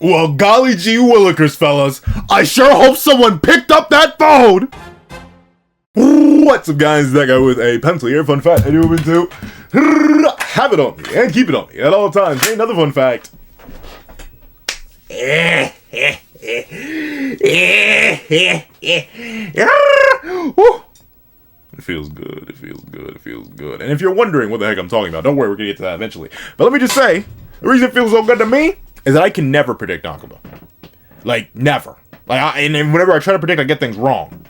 Well, golly gee willikers, fellas. I sure hope someone picked up that phone! What's up, guys? That guy with a pencil here. Fun fact, I do move into have it on me and keep it on me at all times. Hey, another fun fact. It feels good. It feels good. It feels good. And if you're wondering what the heck I'm talking about, don't worry, we're gonna get to that eventually. But let me just say, the reason it feels so good to me is that I can never predict Nakaba. Like, never. And whenever I try to predict, I get things wrong.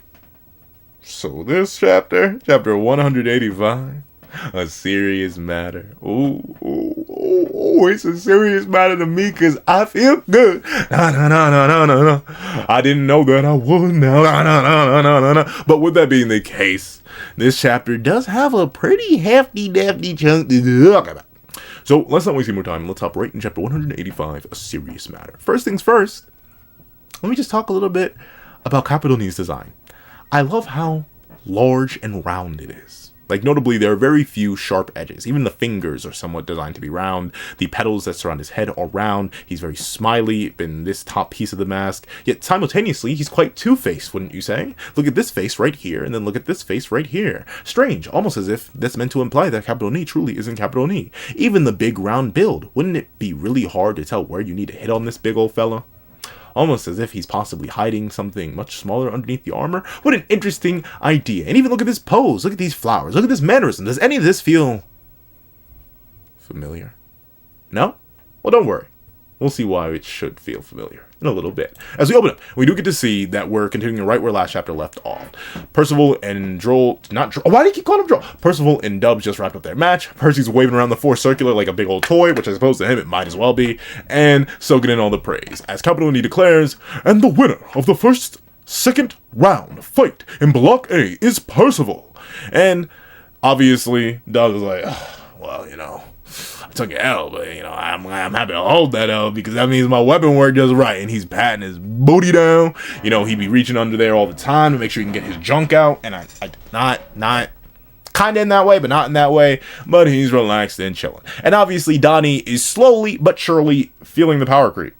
So this chapter 185, a serious matter. Oh, it's a serious matter to me because I feel good. No. I didn't know that I would. No. But with that being the case, this chapter does have a pretty hefty chunk to talk about. So let's not waste any more time. Let's hop right in chapter 185, a serious matter. First things first, let me just talk a little bit about Capitolini's design. I love how large and round it is. Like, notably, there are very few sharp edges. Even the fingers are somewhat designed to be round. The petals that surround his head are round. He's very smiley in this top piece of the mask. Yet, simultaneously, he's quite two-faced, wouldn't you say? Look at this face right here, and then look at this face right here. Strange, almost as if that's meant to imply that Capitolini truly isn't Capitolini. Even the big round build. Wouldn't it be really hard to tell where you need to hit on this big old fella? Almost as if he's possibly hiding something much smaller underneath the armor. What an interesting idea. And even look at this pose. Look at these flowers. Look at this mannerism. Does any of this feel familiar? No? Well, don't worry. We'll see why it should feel familiar in a little bit. As we open up, we do get to see that we're continuing right where last chapter left off. Percival and why do you keep calling him Droll? Percival and Dubs just wrapped up their match. Percy's waving around the four circular like a big old toy, which I suppose to him it might as well be, and soaking in all the praise. As Capitolini declares, and the winner of the second round fight in Block A is Percival. And obviously, Dubs is like, well, I took an L, but, I'm happy to hold that L because that means my weapon work does right. And he's patting his booty down. He'd be reaching under there all the time to make sure he can get his junk out. And I not kind of in that way, but not in that way. But he's relaxed and chilling. And obviously, Donnie is slowly but surely feeling the power creep.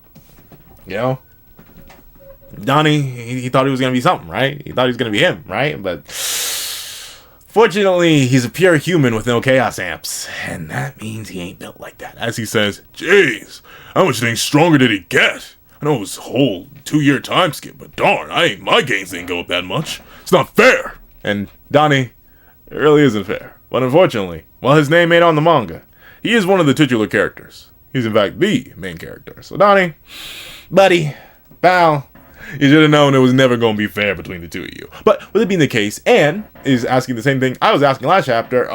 Donnie, he thought he was going to be something, right? He thought he was going to be him, right? But fortunately, he's a pure human with no chaos amps, and that means he ain't built like that. As he says, jeez, how much things stronger did he get? I know it was a whole 2-year time skip, but darn, my gains didn't go up that much. It's not fair. And Donnie, it really isn't fair. But unfortunately, while his name ain't on the manga, he is one of the titular characters. He's in fact the main character. So Donnie, buddy, pal, you should have known it was never going to be fair between the two of you. But with it being the case, Anne is asking the same thing I was asking last chapter.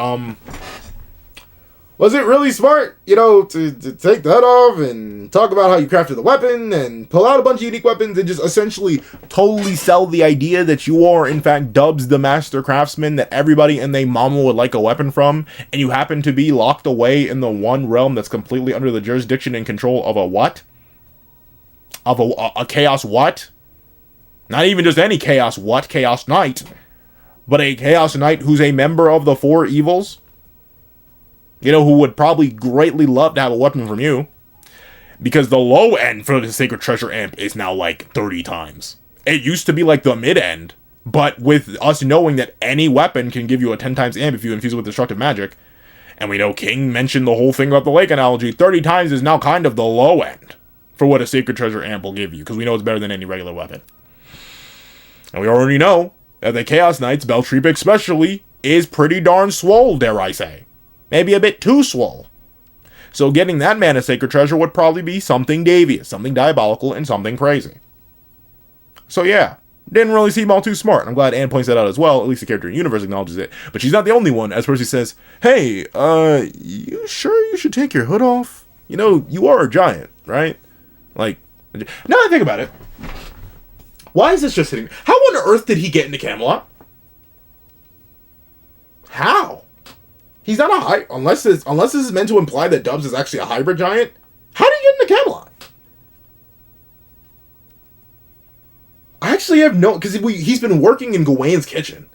Was it really smart, to take that off and talk about how you crafted the weapon and pull out a bunch of unique weapons and just essentially totally sell the idea that you are, in fact, Dubs the master craftsman that everybody and their mama would like a weapon from, and you happen to be locked away in the one realm that's completely under the jurisdiction and control of a what? Of a chaos what? Not even just any chaos knight, but a chaos knight who's a member of the four evils, who would probably greatly love to have a weapon from you, because the low end for the Sacred Treasure amp is now like 30 times. It used to be like the mid end, but with us knowing that any weapon can give you a 10 times amp if you infuse it with destructive magic, and we know King mentioned the whole thing about the lake analogy, 30 times is now kind of the low end for what a Sacred Treasure amp will give you, because we know it's better than any regular weapon. And we already know that the Chaos Knights, Baltre especially, is pretty darn swole, dare I say. Maybe a bit too swole. So getting that mana Sacred Treasure would probably be something devious, something diabolical, and something crazy. So yeah, didn't really seem all too smart. And I'm glad Anne points that out as well. At least the character in the universe acknowledges it. But she's not the only one, as Percy says, hey, you sure you should take your hood off? You are a giant, right? Like, now that I think about it, why is this just sitting? How on earth did he get into Camelot? How? He's not a unless this is meant to imply that Dubs is actually a hybrid giant. How did he get into Camelot? I actually have because he's been working in Gawain's kitchen.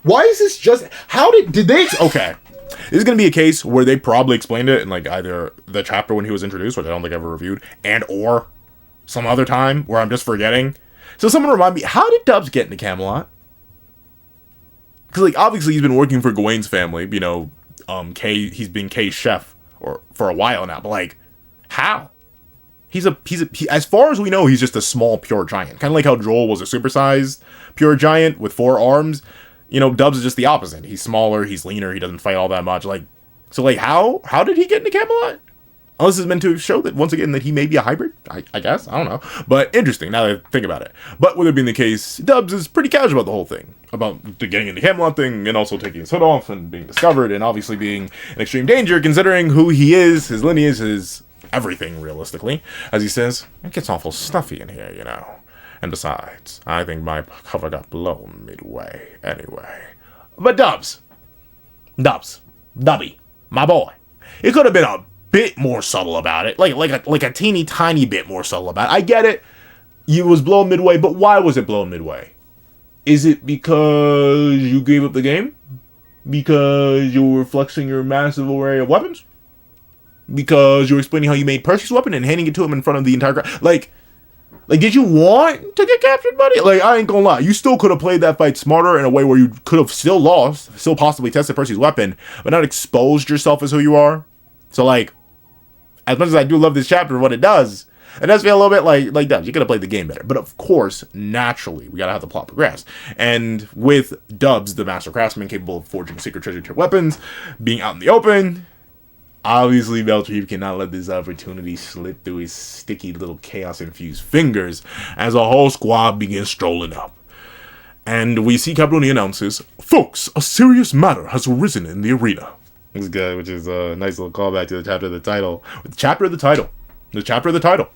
Why is this just? How did they? Okay, this is gonna be a case where they probably explained it in like either the chapter when he was introduced, which I don't think I ever reviewed, and or some other time where I'm just forgetting. So someone remind me, how did Dubs get into Camelot? Because, like, obviously he's been working for Gawain's family, you know, he's been Kay's chef for a while now, but, like, how? He, as far as we know, he's just a small pure giant. Kind of like how Joel was a supersized pure giant with 4 arms. You know, Dubs is just the opposite. He's smaller, he's leaner, he doesn't fight all that much. Like, so, like, how did he get into Camelot? Unless it's meant to show that, once again, that he may be a hybrid. I guess. I don't know. But interesting, now that I think about it. But with it being the case, Dubs is pretty casual about the whole thing. About the getting into Camelot thing, and also taking his hood off, and being discovered, and obviously being in extreme danger, considering who he is, his lineage, his everything, realistically. As he says, it gets awful stuffy in here, you know. And besides, I think my cover got blown midway, anyway. But Dubby, my boy. It could have been a bit more subtle about it, like a teeny tiny bit more subtle about it. I get it, it was blown midway, but why was it blown midway? Is it because you gave up the game? Because you were flexing your massive array of weapons? Because you were explaining how you made Percy's weapon and handing it to him in front of the entire crowd? Like, did you want to get captured, buddy? Like, I ain't gonna lie, you still could have played that fight smarter in a way where you could have still lost, still possibly tested Percy's weapon, but not exposed yourself as who you are. So, like, as much as I do love this chapter and what it does feel a little bit like Dubs. You could have played the game better. But of course, naturally, we gotta have the plot progress. And with Dubs, the master craftsman capable of forging secret treasure tier weapons, being out in the open, obviously Baltre cannot let this opportunity slip through his sticky little chaos-infused fingers as a whole squad begins strolling up. And we see Caproni announces, "Folks, a serious matter has arisen in the arena." This guy, which is a nice little callback to the chapter of the title. The chapter of the title. The chapter of the title.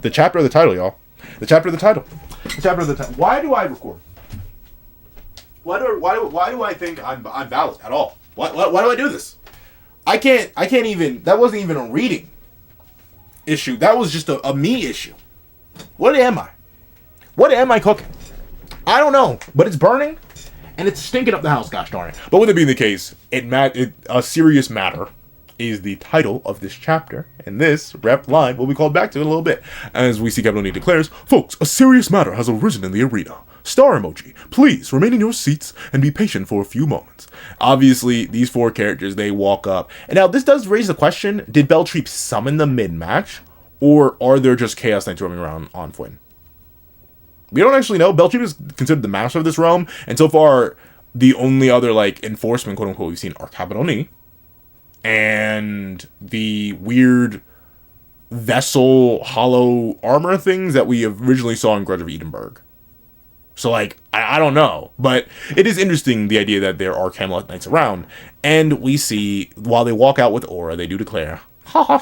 The chapter of the title, y'all. The chapter of the title. The chapter of the title. Why do I record? Why do I think I'm valid at all? Why do I do this? I can't even. That wasn't even a reading issue. That was just a me issue. What am I? What am I cooking? I don't know, but it's burning. And it's stinking up the house, gosh darn it. But with it being the case, a serious matter is the title of this chapter. And this rep line will be called back to in a little bit. As we see Caproni declares, "Folks, a serious matter has arisen in the arena. Star emoji. Please remain in your seats and be patient for a few moments." Obviously, these 4 characters, they walk up. And now this does raise the question, did Baltre summon them mid-match? Or are there just Chaos Knights roaming around on Fwyn? We don't actually know. Baltre is considered the master of this realm, and so far, the only other, like, enforcement, quote-unquote, we've seen are Caproni, and the weird vessel hollow armor things that we originally saw in Grudge of Edinburgh. So, like, I don't know, but it is interesting, the idea that there are Camelot Knights around, and we see, while they walk out with Aura, they do declare,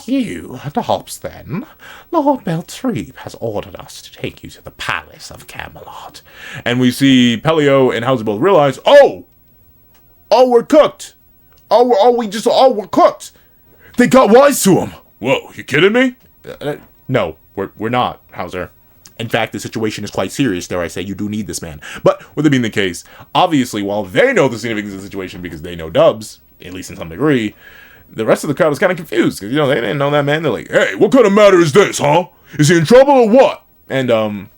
"You, Dobbs, then. Lord Baltre has ordered us to take you to the palace of Camelot." And we see Pelio and Hauser both realize, we're cooked. We're cooked. They got wise to him. Whoa, you kidding me? No, we're not, Hauser. In fact, the situation is quite serious, dare I say. You do need this man. But with it being the case, obviously, while they know the significance of the situation because they know Dubs, at least in some degree, the rest of the crowd was kind of confused because, you know, they didn't know that man. They're like, "Hey, what kind of matter is this, huh? Is he in trouble or what?" And,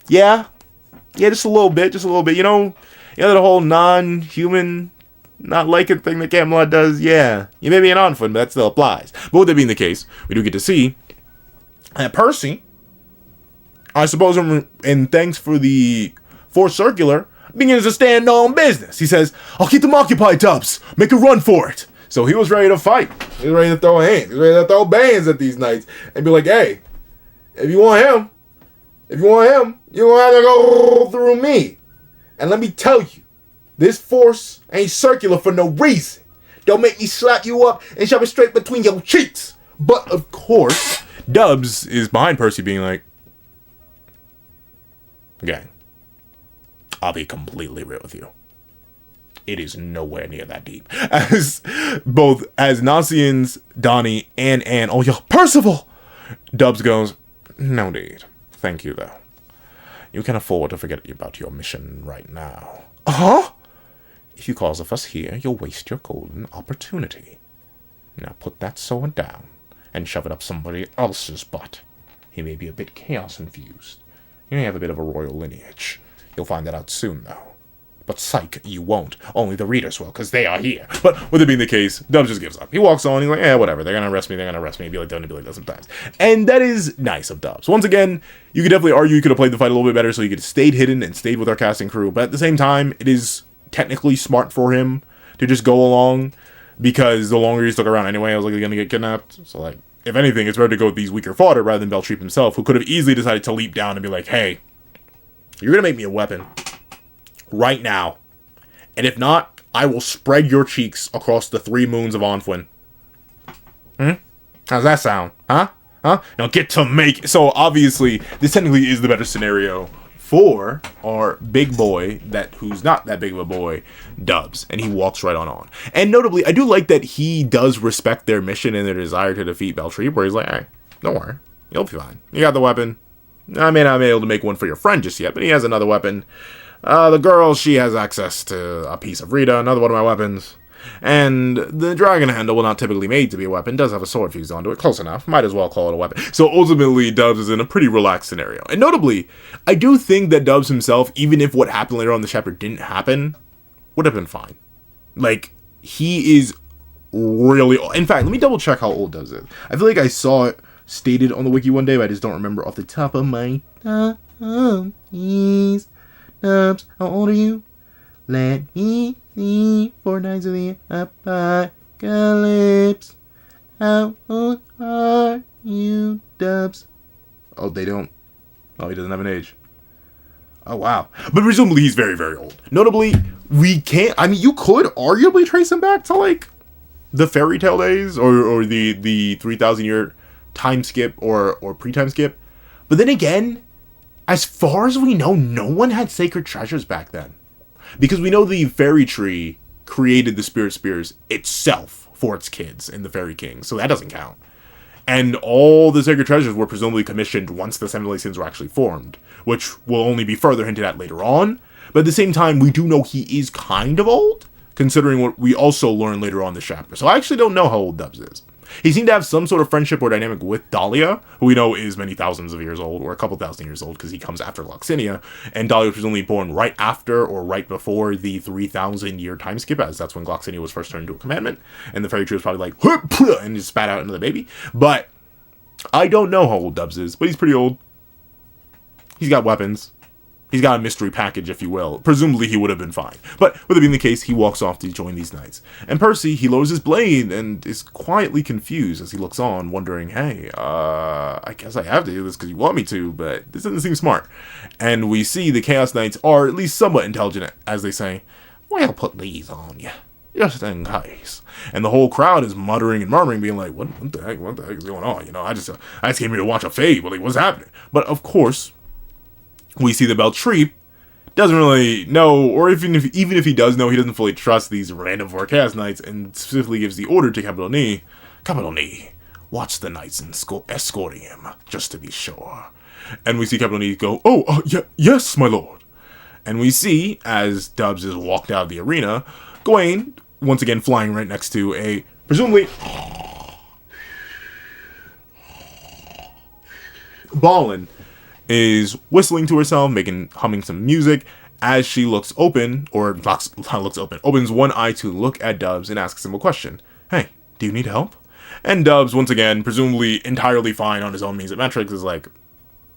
yeah, just a little bit. You know, the whole non-human, not liking thing that Camelot does, yeah. You may be an on-foot, but that still applies. But with that being the case, we do get to see that Percy, I suppose, and thanks for the Force Circular, begins to stand on business. He says, "I'll keep them occupied, Dubs. Make a run for it." So he was ready to fight. He was ready to throw hands. He was ready to throw bands at these knights and be like, "Hey, if you want him, you're going to have to go through me. And let me tell you, this force ain't circular for no reason. Don't make me slap you up and shove it straight between your cheeks." But, of course, Dubs is behind Percy being like, "Gang, I'll be completely real with you. It is nowhere near that deep." As Nasians, Donnie, and Anne all yell, "Percival!" Dubs goes, "No need. Thank you, though. You can afford to forget about your mission right now." "Huh?" "If you cause a fuss here, you'll waste your golden opportunity. Now put that sword down and shove it up somebody else's butt." he may be a bit chaos-infused. He may have a bit of a royal lineage. You'll find that out soon, though. But psych, you won't. Only the readers will, because they are here. But with it being the case, Dubs just gives up. He walks on, he's like, whatever, they're gonna arrest me, be like, don't be like that sometimes. And that is nice of Dubs. Once again, you could definitely argue you could have played the fight a little bit better, so he could have stayed hidden and stayed with our casting crew, but at the same time, it is technically smart for him to just go along, because the longer he stuck around anyway, I was like, gonna get kidnapped. So like, if anything, it's better to go with these weaker fodder rather than Baltre himself, who could have easily decided to leap down and be like, hey, you're gonna make me a weapon right now. And if not, I will spread your cheeks across the 3 moons of Onfwin. How's that sound? Huh? Now get to make... So, obviously, this technically is the better scenario for our big boy, who's not that big of a boy, Dubs. And he walks right on. And notably, I do like that he does respect their mission and their desire to defeat Baltre, where he's like, hey, don't worry. You'll be fine. You got the weapon. I may not be able to make one for your friend just yet, but he has another weapon. The girl, she has access to a piece of Rita, another one of my weapons. And the dragon handle, well, not typically made to be a weapon, does have a sword fused onto it. Close enough. Might as well call it a weapon. So ultimately, Dubs is in a pretty relaxed scenario. And notably, I do think that Dubs himself, even if what happened later on in the chapter didn't happen, would have been fine. Like, he is really... In fact, let me double check how old Dubs is. I feel like I saw it stated on the wiki one day, but I just don't remember off the top of my... Dubs, how old are you? Let me see. 4 Knights of the Apocalypse. How old are you, Dubs? Oh, they don't. Oh, he doesn't have an age. Oh, wow. But presumably he's very, very old. Notably, we can't... I mean, you could arguably trace him back to, like, the fairy tale days or the 3,000-year time skip or pre-time skip. But then again... As far as we know, no one had sacred treasures back then. Because we know the fairy tree created the spirit spears itself for its kids in the Fairy King, so that doesn't count. And all the sacred treasures were presumably commissioned once the sevendeadlysins were actually formed, which will only be further hinted at later on. But at the same time, we do know he is kind of old, considering what we also learn later on in this chapter. So I actually don't know how old Dubs is. He seemed to have some sort of friendship or dynamic with Dahlia, who we know is many thousands of years old, or a couple thousand years old, because he comes after Gloxinia, and Dahlia was presumably born right after or right before the 3,000-year time skip, as that's when Gloxinia was first turned into a commandment, and the fairy tree was probably like, and just spat out into the baby. But I don't know how old Dubs is, but he's pretty old. He's got weapons. He's got a mystery package, if you will. Presumably, he would have been fine. But with it being the case, he walks off to join these knights. And Percy, he lowers his blade and is quietly confused as he looks on, wondering, hey, I guess I have to do this because you want me to, but this doesn't seem smart. And we see the Chaos Knights are at least somewhat intelligent, as they say, we'll put these on you, just in case. And the whole crowd is muttering and murmuring, being like, what the heck is going on? You know, I just came here to watch a fade. Like, what's happening? But of course... we see that Baltre doesn't really know, or even if he does know, he doesn't fully trust these random 4 Chaos Knights, and specifically gives the order to Capital Knee, watch the knights escorting him, just to be sure. And we see Capital Knee go, yes, my lord. And we see, as Dubs is walked out of the arena, Gawain, once again flying right next to a, presumably, Ballin, is whistling to herself, humming some music, as she opens one eye to look at Dubs and asks him a question. Hey, do you need help? And Dubs, once again, presumably entirely fine on his own means and metrics, is like,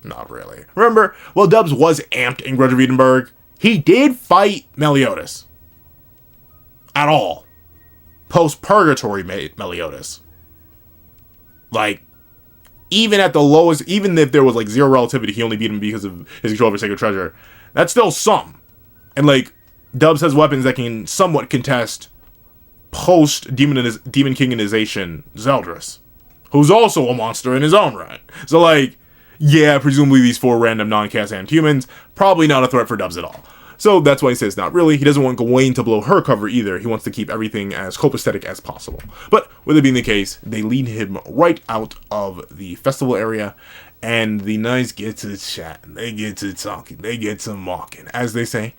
not really. Remember, while Dubs was amped in Grudge of Edinburgh, he did fight Meliodas. At all. Post-purgatory Meliodas. Like, even at the lowest, even if there was like 0 relativity, he only beat him because of his control over sacred treasure. That's still some. And like, Dubs has weapons that can somewhat contest post-demon kinginization Zeldris, who's also a monster in his own right. So like, yeah, presumably these 4 random non-cast humans, probably not a threat for Dubs at all. So that's why he says not really. He doesn't want Gawain to blow her cover either. He wants to keep everything as copacetic as possible. But with it being the case, they lead him right out of the festival area, and the knights get to chatting. They get to talking. They get to mocking. As they say,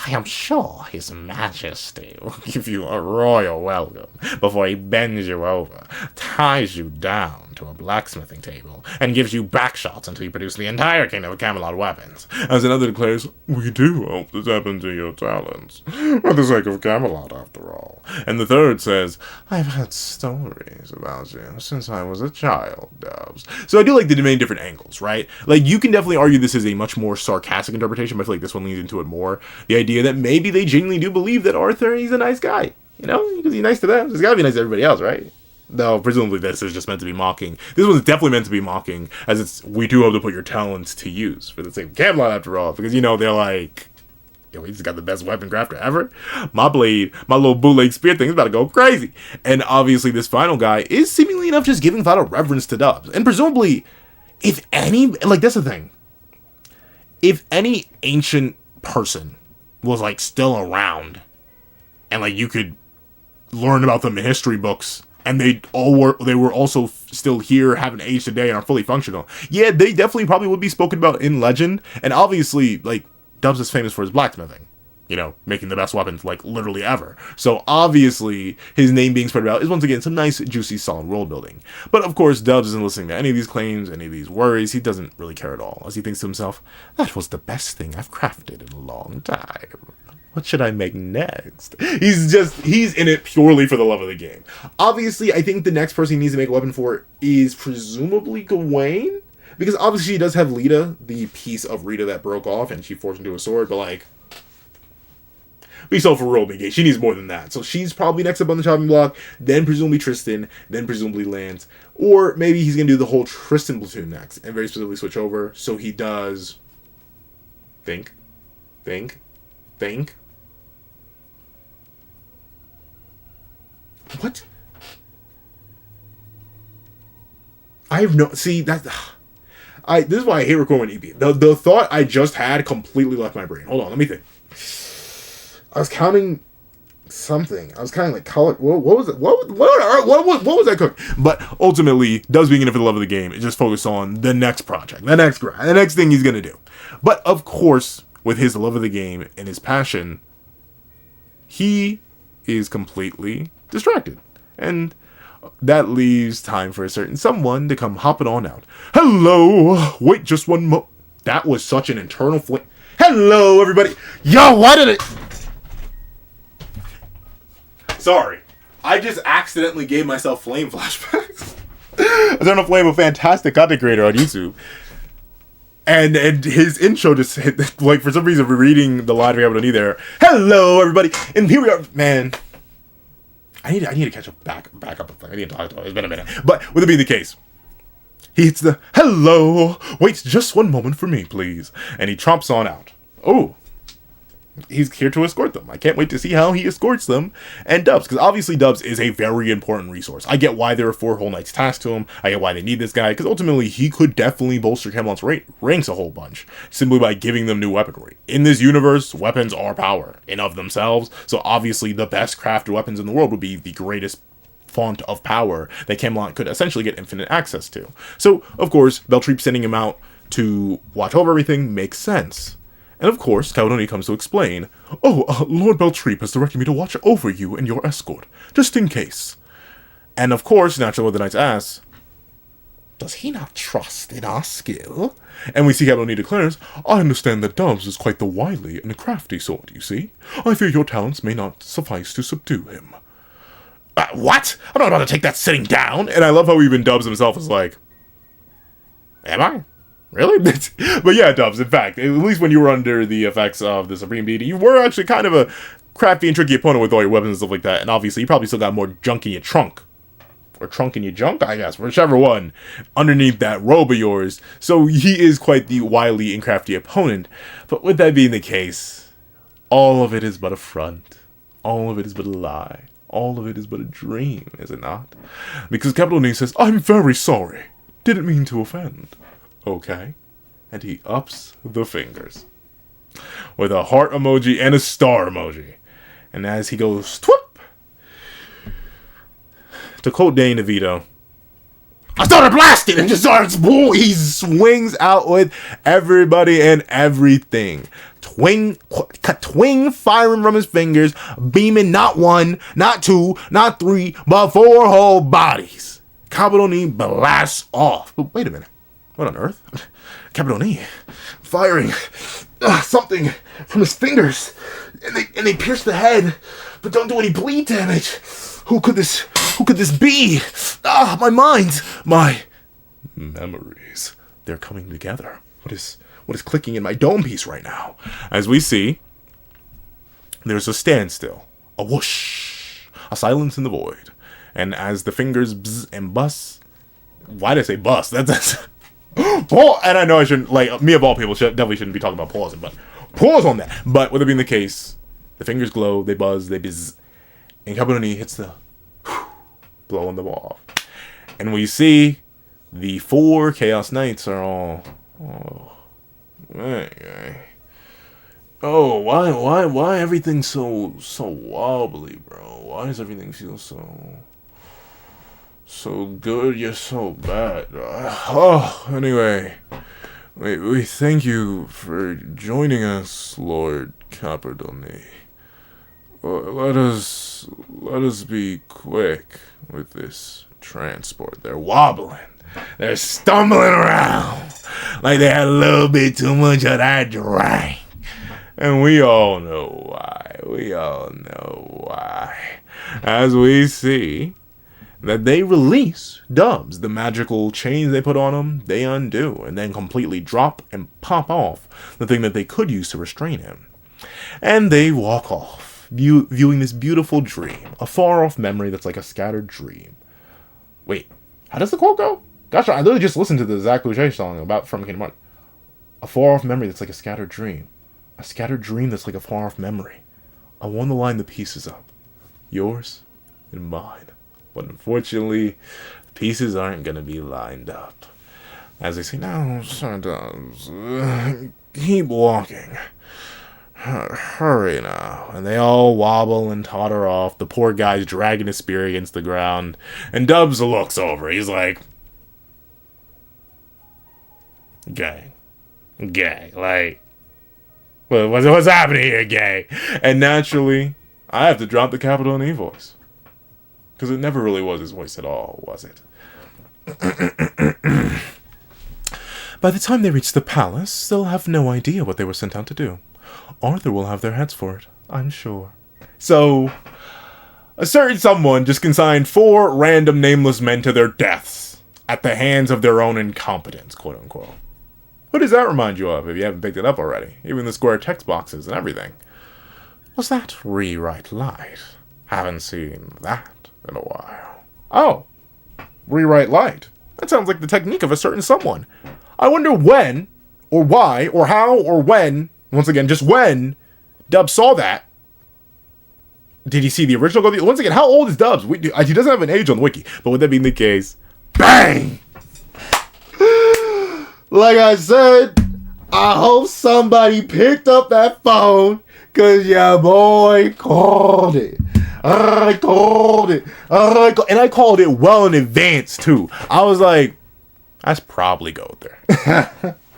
I am sure His Majesty will give you a royal welcome before he bends you over, ties you down to a blacksmithing table, and gives you back shots until you produce the entire kingdom of Camelot weapons. As another declares, we do hope this happens to your talents, for the sake of Camelot after all. And the third says, I've had stories about you since I was a child, Dubs. So I do like the many different angles, right? Like, you can definitely argue this is a much more sarcastic interpretation, but I feel like this one leans into it more. The idea that maybe they genuinely do believe that Arthur, he's a nice guy. You know, because he's nice to them. He's got to be nice to everybody else, right? Though, presumably this is just meant to be mocking. This one's definitely meant to be mocking, as it's, we do hope to put your talents to use for the sake of Camelot after all. Because, you know, they're like, yo, he's got the best weapon crafter ever. My blade, my little bootleg spear thing is about to go crazy. And obviously this final guy is seemingly enough just giving thought of reverence to Dubs. And presumably, if any, like, that's the thing. If any ancient person was, like, still around, and, like, you could learn about them in history books, and they were also still here, haven't aged today, and are fully functional. Yeah, they definitely probably would be spoken about in legend, and obviously, like, Dubs is famous for his blacksmithing. You know, making the best weapons, like, literally ever. So, obviously, his name being spread about is, once again, some nice, juicy, solid world building. But, of course, Dubs isn't listening to any of these claims, any of these worries. He doesn't really care at all, as he thinks to himself, that was the best thing I've crafted in a long time. What should I make next? He's in it purely for the love of the game. Obviously, I think the next person he needs to make a weapon for is presumably Gawain. Because obviously she does have Lita, the piece of Rita that broke off and she forged into a sword, but like, be so for real, Big A. She needs more than that. So she's probably next up on the chopping block, then presumably Tristan, then presumably Lance. Or maybe he's going to do the whole Tristan platoon next and very specifically switch over. So he does think. What? I have no... See, that... this is why I hate recording EP. The thought I just had completely left my brain. Hold on, let me think. I was counting something. I was counting like color... What was it? What was that cook? But ultimately, Dubs being in it for the love of the game, it just focused on the next project, the next grind, the next thing he's going to do. But, of course, with his love of the game and his passion, he is completely distracted, and that leaves time for a certain someone to come hopping on out. Hello, wait just one mo. That was such an internal flame. Hello, everybody. Yo, why did it? Sorry, I just accidentally gave myself flame flashbacks. I was on a flame, a fantastic content creator on YouTube. And his intro just hit, like, for some reason, we're reading the line we have there. Hello, everybody. And here we are, man. I need to catch up back up. I need to talk to him. It's been a minute. But with it being the case, he hits the hello. Wait just one moment for me, please. And he chomps on out. Oh, he's here to escort them. I can't wait to see how he escorts them. And Dubs, because obviously Dubs is a very important resource. I get why there are 4 whole knights tasked to him. I get why they need this guy, because ultimately he could definitely bolster Camelot's ranks a whole bunch, simply by giving them new weaponry. In this universe, weapons are power in of themselves, so obviously the best crafted weapons in the world would be the greatest font of power that Camelot could essentially get infinite access to. So, of course, Baltre sending him out to watch over everything makes sense. And of course, Gowther comes to explain, Lord Baltre has directed me to watch over you and your escort, just in case. And of course, naturally what the knights ask, does he not trust in our skill? And we see Gowther declares, I understand that Dubs is quite the wily and crafty sort, you see. I fear your talents may not suffice to subdue him. What? I'm not about to take that sitting down. And I love how even Dubs himself is like, am I? Really? But yeah, Dubs, in fact, at least when you were under the effects of the Supreme Deity, you were actually kind of a crafty and tricky opponent with all your weapons and stuff like that. And obviously, you probably still got more junk in your trunk. Or trunk in your junk, I guess. Whichever one. Underneath that robe of yours. So he is quite the wily and crafty opponent. But with that being the case, all of it is but a front. All of it is but a lie. All of it is but a dream, is it not? Because Capital Knee says, I'm very sorry. Didn't mean to offend. Okay. And he ups the fingers with a heart emoji and a star emoji. And as he goes, twip, to quote Dane DeVito, I started blasting and just starts, he swings out with everybody and everything. Twing firing from his fingers, beaming not 1, not 2, not 3, but 4 whole bodies. Capadoni blasts off. But wait a minute. What on earth? Capadoni firing something from his fingers. And they pierce the head, but don't do any bleed damage. Who could this be? My mind. My memories. They're coming together. What is clicking in my dome piece right now? As we see, there's a standstill, a whoosh, a silence in the void. And as the fingers bzz and bust, why did I say bust? That's Paul. And I know I shouldn't, like, me of all people definitely shouldn't be talking about pausing, but pause on that. But with it being the case, the fingers glow, they buzz, they bzz, and Capadoni hits the blowing them off. And we see the 4 Chaos Knights are all, why everything so wobbly, bro? Why does everything feel so good yet so bad? Anyway, we thank you for joining us, Lord Capadoni. Let us be quick with this transport. They're wobbling. They're stumbling around like they had a little bit too much of that drink. And we all know why. As we see that they release Dubs. The magical chains they put on him, they undo and then completely drop and pop off the thing that they could use to restrain him. And they walk off, viewing this beautiful dream, a far-off memory that's like a scattered dream. Wait, how does the quote go? Gosh, I literally just listened to the Zach Boucher song from Kingdom Hearts. A far-off memory that's like a scattered dream. A scattered dream that's like a far-off memory. I want to line the pieces up. Yours and mine. But unfortunately, the pieces aren't going to be lined up. As they say, no, Dubs, keep walking. Hurry now. And they all wobble and totter off. The poor guy's dragging his spear against the ground. And Dubs looks over. He's like, Gay, like, what's happening here, Gay? And naturally, I have to drop the Capadoni voice. Because it never really was his voice at all, was it? By the time they reach the palace, they'll have no idea what they were sent out to do. Arthur will have their heads for it, I'm sure. So, a certain someone just consigned 4 random nameless men to their deaths at the hands of their own incompetence, quote-unquote. Who does that remind you of, if you haven't picked it up already? Even the square text boxes and everything. Was that Rewrite Light? Haven't seen that in a while. Oh, Rewrite Light. That sounds like the technique of a certain someone. I wonder when, or why, or how, or when, once again, just when, Dubs saw that. Did he see the original? Once again, how old is Dubs? He doesn't have an age on the wiki, but with that being the case, bang! Like I said, I hope somebody picked up that phone, because your boy called it. I called it. And I called it well in advance, too. I was like, that's probably Gowther.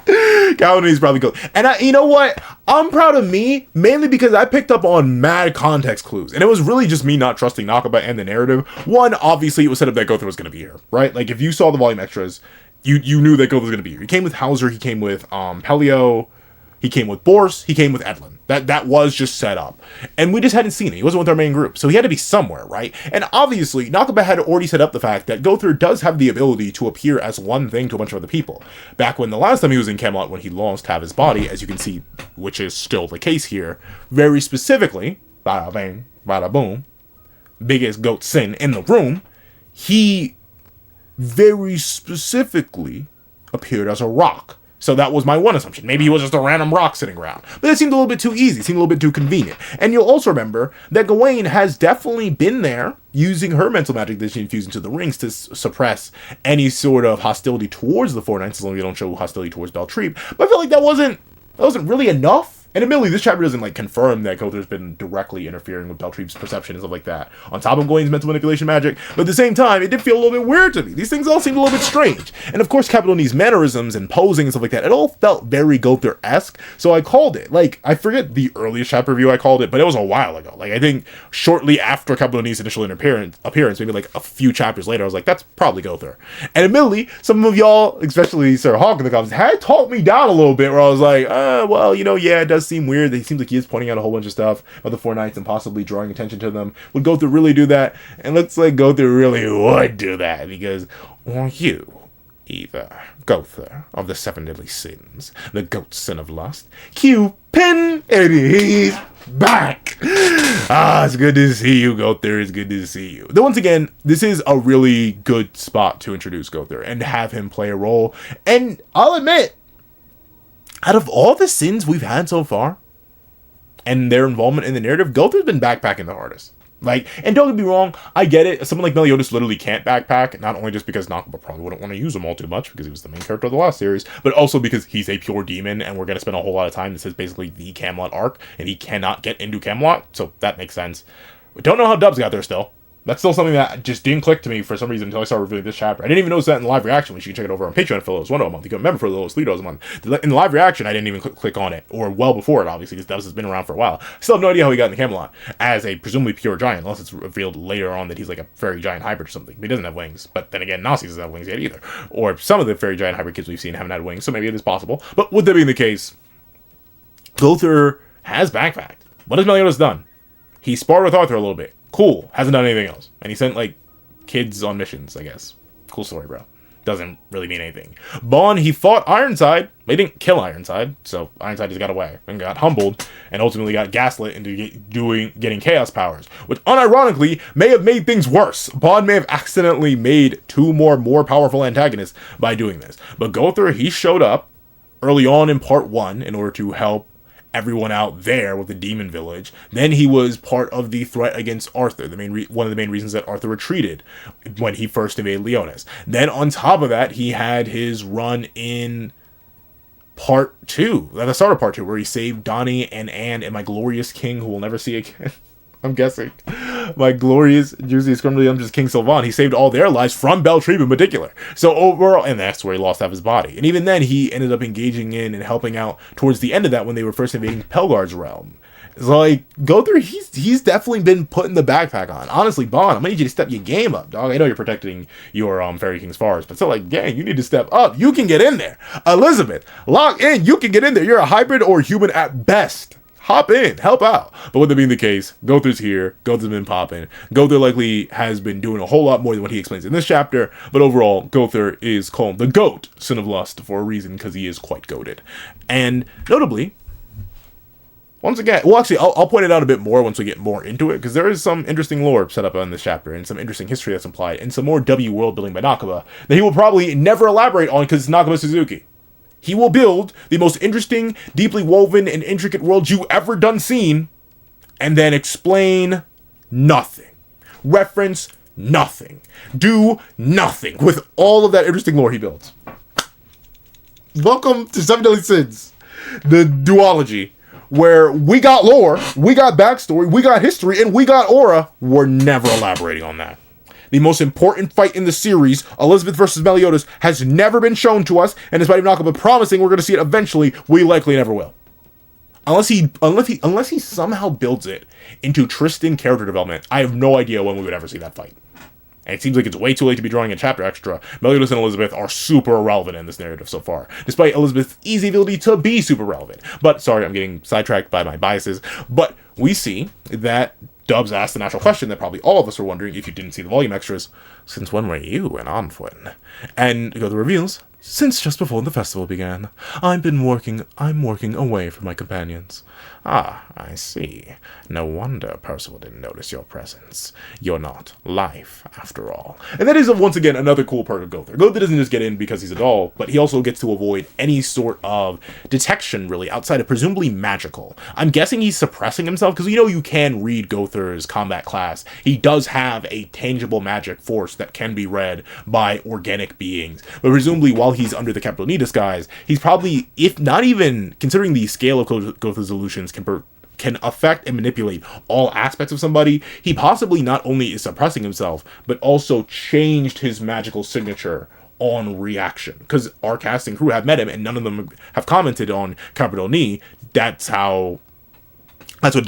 Capadoni's probably Gowther. And you know what? I'm proud of me, mainly because I picked up on mad context clues. And it was really just me not trusting Nakaba and the narrative. One, obviously, it was set up that Gowther was going to be here, right? Like, if you saw the volume extras, you knew that Gowther was going to be here. He came with Hauser, he came with Pelio, he came with Bors, he came with Edlin. That was just set up. And we just hadn't seen it. He wasn't with our main group. So he had to be somewhere, right? And obviously, Nakaba had already set up the fact that Gowther does have the ability to appear as one thing to a bunch of other people. Back when the last time he was in Camelot, when he lost half his body, as you can see, which is still the case here, very specifically, bada bang, bada boom, biggest goat sin in the room, he very specifically appeared as a rock. So that was my one assumption. Maybe he was just a random rock sitting around. But it seemed a little bit too easy. It seemed a little bit too convenient. And you'll also remember that Gawain has definitely been there using her mental magic that she infused into the rings to suppress any sort of hostility towards the Four Knights, as long as you don't show hostility towards Baltre. But I feel like that wasn't really enough. And admittedly, this chapter doesn't, like, confirm that Gowther's been directly interfering with Baltre's perception and stuff like that, on top of Gawain's mental manipulation magic, but at the same time, it did feel a little bit weird to me. These things all seemed a little bit strange. And of course, Capital Nee's mannerisms and posing and stuff like that, it all felt very Gowther-esque, so I called it. Like, I forget the earliest chapter review I called it, but it was a while ago. Like, I think shortly after Capital Nee's initial appearance, maybe like a few chapters later, I was like, that's probably Gowther. And admittedly, some of y'all, especially Sir Hawk in the comments, had talked me down a little bit, where I was like, well, you know, yeah, it does seem weird. It seems like he is pointing out a whole bunch of stuff about the Four Knights and possibly drawing attention to them. Would Gowther really do that? And looks like Gowther really would do that, because, or you, either Gowther of the Seven Deadly Sins, the goat sin of lust, Q-Pin, and he's back. It's good to see you, Gowther. It's good to see you. Though once again, this is a really good spot to introduce Gowther and have him play a role. And I'll admit, out of all the sins we've had so far, and their involvement in the narrative, Gowther's been backpacking the hardest. Like, and don't get me wrong, I get it. Someone like Meliodas literally can't backpack, not only just because Nakaba probably wouldn't want to use him all too much, because he was the main character of the last series, but also because he's a pure demon, and we're going to spend a whole lot of time. This is basically the Camelot arc, and he cannot get into Camelot, so that makes sense. We don't know how Dubs got there still. That's still something that just didn't click to me for some reason until I started reviewing this chapter. I didn't even notice that in the live reaction, which you can check it over on Patreon for $1 a month. You can remember for $3 a month. In the live reaction, I didn't even click on it, or well before it, obviously, because Dubs has been around for a while. I still have no idea how he got into Camelot as a presumably pure giant, unless it's revealed later on that he's like a fairy giant hybrid or something. But he doesn't have wings. But then again, Nasi doesn't have wings yet either. Or some of the fairy giant hybrid kids we've seen haven't had wings, so maybe it is possible. But with that being the case, Gowther has backpacked. What has Meliodas done? He sparred with Arthur a little bit. Cool. Hasn't done anything else. And he sent, like, kids on missions, I guess. Cool story, bro. Doesn't really mean anything. Bon, he fought Ironside. They didn't kill Ironside, so Ironside just got away and got humbled and ultimately got gaslit into getting chaos powers, which unironically may have made things worse. Bon may have accidentally made two more powerful antagonists by doing this. But Gowther, he showed up early on in part 1 in order to help everyone out there with the demon village. Then he was part of the threat against Arthur, one of the main reasons that Arthur retreated when he first invaded Leonis. Then on top of that, he had his run in part 2, at the start of part 2, where he saved Donnie and Anne and my glorious king, who we'll never see again. I'm guessing. My glorious, juicy, scrumbly, just King Sylvan. He saved all their lives from Baltre in particular. So overall, and that's where he lost half his body. And even then, he ended up engaging in and helping out towards the end of that when they were first invading Pelgar's realm. So, like, Gowther, he's definitely been putting the backpack on. Honestly, Bon, I'm gonna need you to step your game up, dog. I know you're protecting your Fairy King's forest, but still, like, gang, you need to step up. You can get in there. Elizabeth, lock in. You can get in there. You're a hybrid or human at best. Hop in, help out. But with that being the case, Gowther's here. Gowther's been popping. Gowther likely has been doing a whole lot more than what he explains in this chapter. But overall, Gowther is called the GOAT, Sin of Lust, for a reason, because he is quite goated. And notably, once again, well, actually, I'll point it out a bit more once we get more into it, because there is some interesting lore set up in this chapter, and some interesting history that's implied, and some more W world building by Nakaba that he will probably never elaborate on because it's Nakaba Suzuki. He will build the most interesting, deeply woven, and intricate world you ever done seen, and then explain nothing. Reference nothing. Do nothing with all of that interesting lore he builds. Welcome to Seven Deadly Sins, the duology, where we got lore, we got backstory, we got history, and we got aura. We're never elaborating on that. The most important fight in the series, Elizabeth versus Meliodas, has never been shown to us, and despite Nakaba promising we're going to see it eventually, we likely never will. Unless he somehow builds it into Tristan character development, I have no idea when we would ever see that fight. And it seems like it's way too late to be drawing a chapter extra. Meliodas and Elizabeth are super irrelevant in this narrative so far, despite Elizabeth's easy ability to be super relevant. But, sorry, I'm getting sidetracked by my biases, but we see that Dubs asked the natural question that probably all of us are wondering if you didn't see the volume extras. Since when were you in Anfuin? And Gowther reveals, since just before the festival began, I'm working away from my companions. Ah, I see. No wonder Percival didn't notice your presence. You're not life, after all. And that is, once again, another cool part of Gowther. Gowther doesn't just get in because he's a doll, but he also gets to avoid any sort of detection, really, outside of presumably magical. I'm guessing he's suppressing himself, because you can read Gowther's combat class. He does have a tangible magic force that can be read by organic beings. But presumably, while while he's under the capital Ni disguise, he's probably, if not even considering the scale of Gowther's illusions can affect and manipulate all aspects of somebody, he possibly not only is suppressing himself, but also changed his magical signature on reaction. Because our cast and crew have met him, and none of them have commented on capital Ni. That's what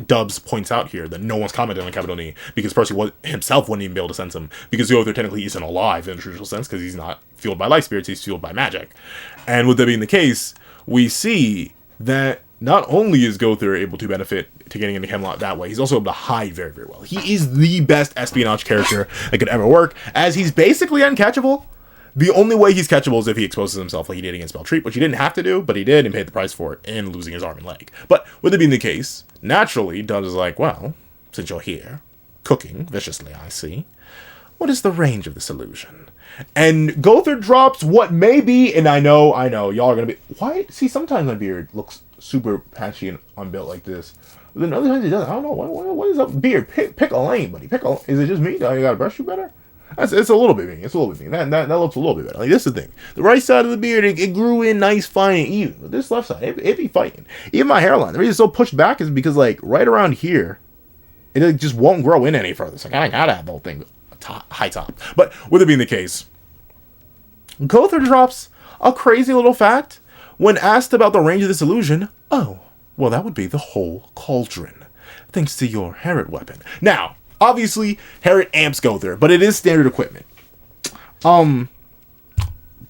Dubs points out here, that no one's commented on capital Ni, because Percy himself wouldn't even be able to sense him, because Gowther technically isn't alive in a traditional sense, because he's not fueled by life spirits, he's fueled by magic. And with that being the case, we see that not only is Gowther able to benefit to getting into Camelot that way, he's also able to hide very, very well. He is the best espionage character that could ever work, as he's basically uncatchable. The only way he's catchable is if he exposes himself like he did against Baltre, which he didn't have to do, but he did, and paid the price for it in losing his arm and leg. But with it being the case, naturally, Dubs is like, well, since you're here, cooking viciously, I see, what is the range of this illusion? And Gowther drops what may be, and I know, y'all are gonna be, why? See, sometimes my beard looks super patchy and unbuilt like this, but then other times it doesn't. I don't know, what is up, beard? Pick a lane, buddy, is it just me? Do you gotta brush you better? It's a little bit mean. That looks a little bit better. Like, this is the thing. The right side of the beard, it grew in nice, fine, and even. But this left side, it be fighting. Even my hairline, the reason it's so pushed back is because, like, right around here, it just won't grow in any further. So I kind of gotta have the whole thing high top. But with it being the case, Gowther drops a crazy little fact when asked about the range of this illusion. Oh, well, that would be the whole cauldron, thanks to your Herod weapon. Now, obviously, Herod amps Gowther, but it is standard equipment.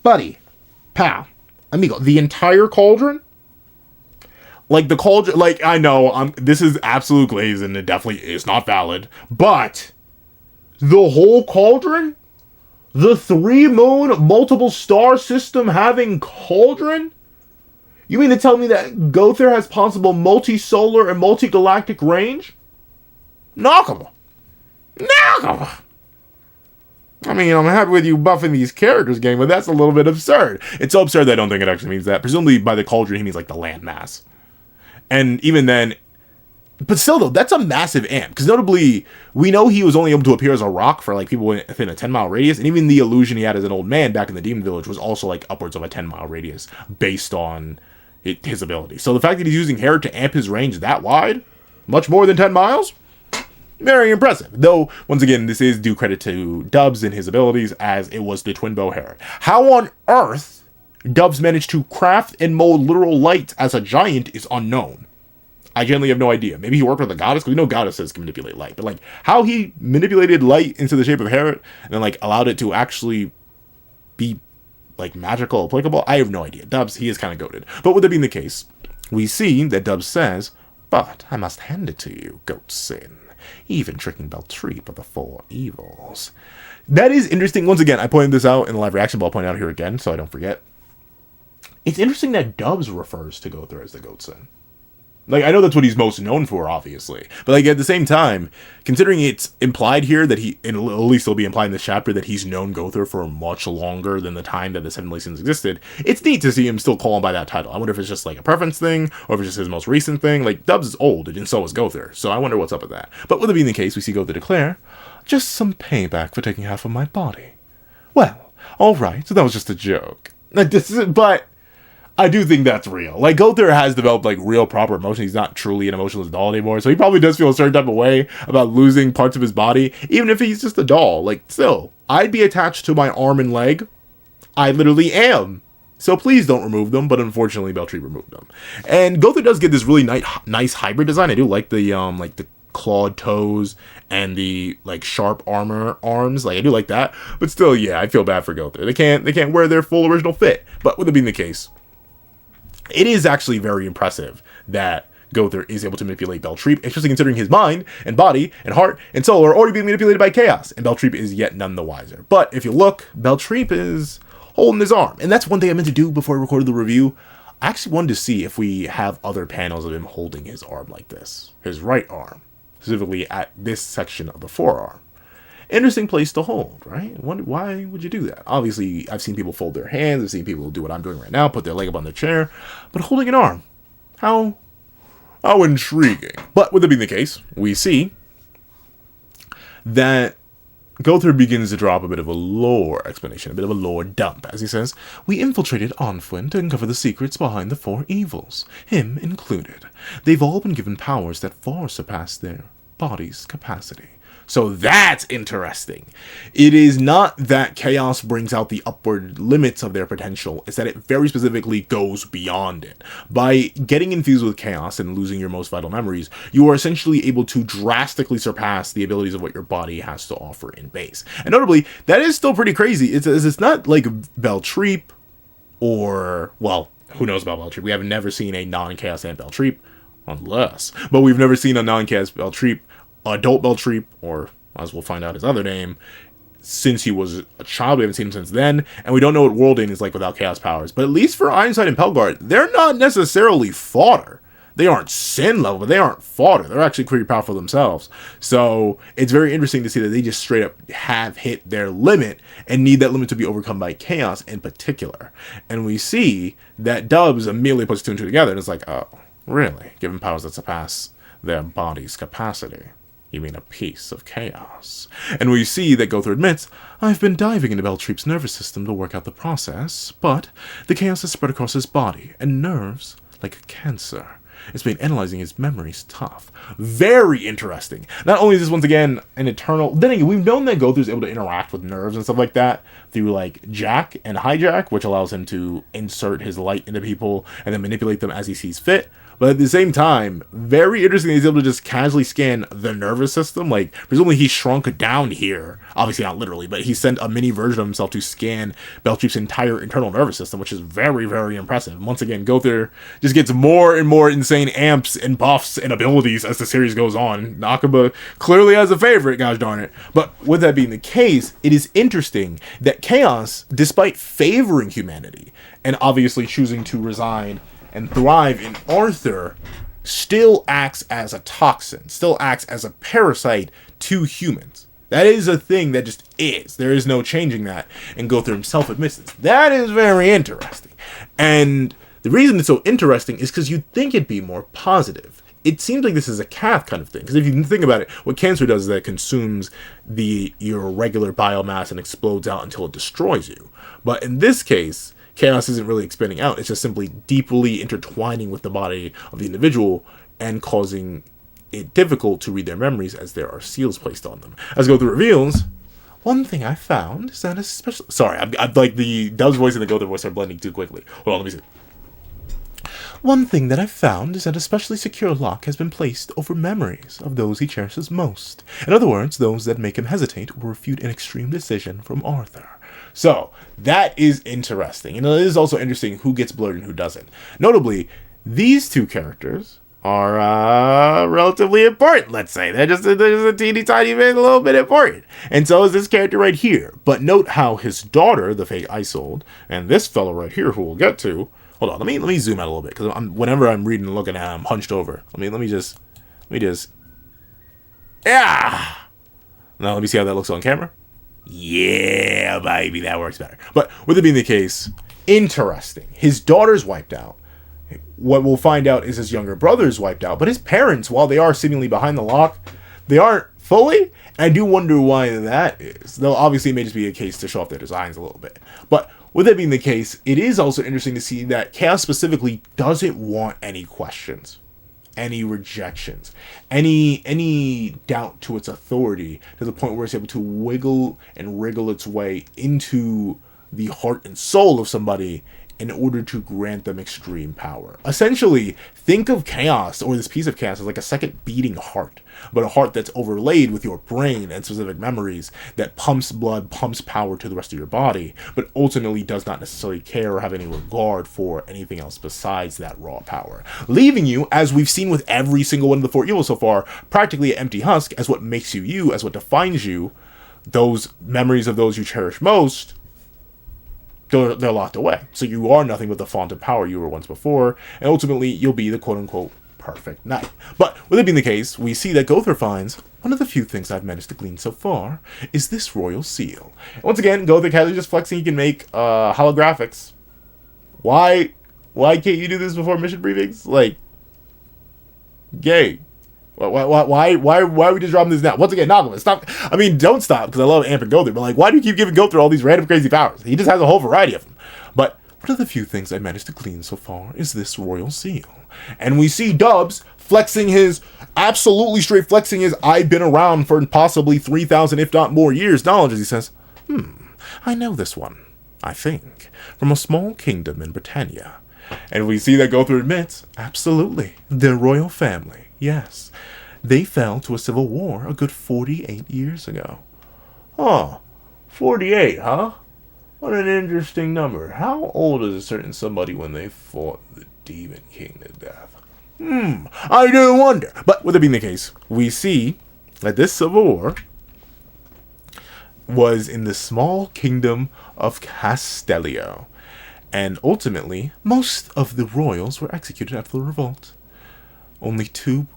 Buddy, pal, amigo, the entire cauldron? Like, the cauldron, like, I know, this is absolute glaze, and it definitely is not valid, but the whole cauldron? The 3-moon, multiple star system having cauldron? You mean to tell me that Gowther has possible multi-solar and multi-galactic range? Knockable. I mean, I'm happy with you buffing these characters, gang, but that's a little bit absurd. It's so absurd that I don't think it actually means that. Presumably, by the cauldron, he means, like, the landmass. And even then, but still, though, that's a massive amp. Because notably, we know he was only able to appear as a rock for, like, people within a 10-mile radius. And even the illusion he had as an old man back in the Demon Village was also, like, upwards of a 10-mile radius based on his ability. So the fact that he's using Herod to amp his range that wide, much more than 10 miles, very impressive. Though, once again, this is due credit to Dubs and his abilities, as it was the twin bow Herod. How on earth Dubs managed to craft and mold literal light as a giant is unknown. I genuinely have no idea. Maybe he worked with a goddess, because we know goddesses can manipulate light. But, like, how he manipulated light into the shape of Herod and then, like, allowed it to actually be, like, magical, applicable, I have no idea. Dubs, he is kind of goated. But with it being the case, we see that Dubs says, but I must hand it to you, goat sin. Even tricking Baltre of the 4 evils. That is interesting. Once again, I pointed this out in the live reaction, but I'll point it out here again so I don't forget. It's interesting that Dubs refers to Gowther as the goat sin. Like, I know that's what he's most known for, obviously. But, like, at the same time, considering it's implied here that and it'll at least it'll be implied in this chapter that he's known Gowther for much longer than the time that the Seven Deadly Sins existed, it's neat to see him still call him by that title. I wonder if it's just, like, a preference thing, or if it's just his most recent thing. Like, Dubs is old, and so is Gowther, so I wonder what's up with that. But with it being the case, we see Gowther declare, just some payback for taking half of my body. Well, alright, so that was just a joke. But I do think that's real. Like, Gowther has developed, like, real proper emotion. He's not truly an emotionless doll anymore, so he probably does feel a certain type of way about losing parts of his body, even if he's just a doll. Like, still, I'd be attached to my arm and leg. I literally am. So please don't remove them, but unfortunately, Baltre removed them. And Gowther does get this really nice hybrid design. I do like the clawed toes and the, like, sharp armor arms. Like, I do like that. But still, yeah, I feel bad for Gowther. They can't wear their full original fit. But with it being the case, it is actually very impressive that Gowther is able to manipulate Baltre, especially considering his mind and body and heart and soul are already being manipulated by chaos, and Baltre is yet none the wiser. But if you look, Baltre is holding his arm, and that's one thing I meant to do before I recorded the review. I actually wanted to see if we have other panels of him holding his arm like this, his right arm, specifically at this section of the forearm. Interesting place to hold, right? Why would you do that? Obviously, I've seen people fold their hands. I've seen people do what I'm doing right now, put their leg up on the chair. But holding an arm, how intriguing. But with it being the case, we see that Gowther begins to drop a bit of a lore explanation, a bit of a lore dump, as he says, "We infiltrated Onfwyn to uncover the secrets behind the four evils, him included. They've all been given powers that far surpass their body's capacity." So that's interesting. It is not that chaos brings out the upward limits of their potential, it's that it very specifically goes beyond it. By getting infused with chaos and losing your most vital memories, you are essentially able to drastically surpass the abilities of what your body has to offer in base. And notably, that is still pretty crazy. It's not like Baltre or, well, who knows about Baltre? We have never seen a non-chaos ant Baltre, but we've never seen a non-chaos Baltre, adult Baltre, or as we'll find out his other name, since he was a child. We haven't seen him since then, and we don't know what Worlding is like without chaos powers. But at least for Einstein and Pelgard, they're not necessarily fodder. They aren't sin level, but they aren't fodder. They're actually pretty powerful themselves. So it's very interesting to see that they just straight up have hit their limit and need that limit to be overcome by chaos in particular. And we see that Dubs immediately puts two and two together, and it's like, oh, really? Given powers that surpass their body's capacity. You mean a piece of chaos. And we see that Gowther admits, "I've been diving into Baltre's nervous system to work out the process, but the chaos has spread across his body and nerves like a cancer. It's been analyzing his memories tough." Very interesting. Not only is this once again an eternal... Then again, we've known that Gowther's able to interact with nerves and stuff like that through like Jack and Hijack, which allows him to insert his light into people and then manipulate them as he sees fit. But at the same time, very interesting that he's able to just casually scan the nervous system. Like, presumably he shrunk down here. Obviously not literally, but he sent a mini version of himself to scan Baltre's entire internal nervous system, which is very, very impressive. Once again, Gowther just gets more and more insane amps and buffs and abilities as the series goes on. Nakaba clearly has a favorite, gosh darn it. But with that being the case, it is interesting that Chaos, despite favoring humanity, and obviously choosing to reside and thrive in Arthur, still acts as a toxin, still acts as a parasite to humans. That is a thing that just is. There is no changing that. And Gowther himself admits this. That is very interesting. And the reason it's so interesting is because you'd think it'd be more positive. It seems like this is a Cath kind of thing. Because if you think about it, what cancer does is that it consumes your regular biomass and explodes out until it destroys you. But in this case, chaos isn't really expanding out. It's just simply deeply intertwining with the body of the individual and causing it difficult to read their memories as there are seals placed on them. As Gowther reveals, "One thing I found is that especially..." Sorry, I'm like the Dub's voice and the Gowther voice are blending too quickly. Hold on, let me see. "One thing that I've found is that a specially secure lock has been placed over memories of those he cherishes most. In other words, those that make him hesitate or refute an extreme decision from Arthur." So, that is interesting. And it is also interesting who gets blurred and who doesn't. Notably, these two characters are relatively important, let's say. They're just a teeny tiny bit, a little bit important. And so is this character right here. But note how his daughter, the fake Isolde, and this fellow right here, who we'll get to... Hold on, let me zoom out a little bit, because whenever I'm reading and looking at it, I'm hunched over. Let me just... Yeah! Now let me see how that looks on camera. Yeah, baby, that works better. But with it being the case, interesting. His daughter's wiped out. What we'll find out is his younger brother's wiped out. But his parents, while they are seemingly behind the lock, they aren't fully. And I do wonder why that is. Though obviously it may just be a case to show off their designs a little bit. But with that being the case, it is also interesting to see that Chaos specifically doesn't want any questions, any rejections, any doubt to its authority, to the point where it's able to wiggle and wriggle its way into the heart and soul of somebody in order to grant them extreme power. Essentially, think of Chaos, or this piece of Chaos, as like a second beating heart, but a heart that's overlaid with your brain and specific memories that pumps blood, pumps power to the rest of your body, but ultimately does not necessarily care or have any regard for anything else besides that raw power. Leaving you, as we've seen with every single one of the four evils so far, practically an empty husk as what makes you you, as what defines you. Those memories of those you cherish most, they're locked away. So you are nothing but the font of power you were once before, and ultimately you'll be the quote-unquote perfect knight. But with it being the case, we see that Gowther finds, "One of the few things I've managed to glean so far is this royal seal." And once again, Gowther casually just flexing he can make holographics. Why can't you do this before mission briefings? Like, gay. Why are we just dropping this now? Once again, Nakama, stop. I mean, don't stop, because I love Amp and Gowther, but like, why do you keep giving Gowther all these random crazy powers? He just has a whole variety of them. But one of the few things I managed to clean so far is this royal seal. And we see Dubs flexing his, absolutely straight flexing his, I've been around for possibly 3,000, if not more years, knowledge, as he says, I know this one, I think, from a small kingdom in Britannia. And we see that Gowther admits, absolutely, the royal family, yes. They fell to a civil war a good 48 years ago. Oh, 48, huh? What an interesting number. How old is a certain somebody when they fought the Demon King to death? I do wonder. But with it being the case, we see that this civil war was in the small kingdom of Castellio. And ultimately, most of the royals were executed after the revolt. Only two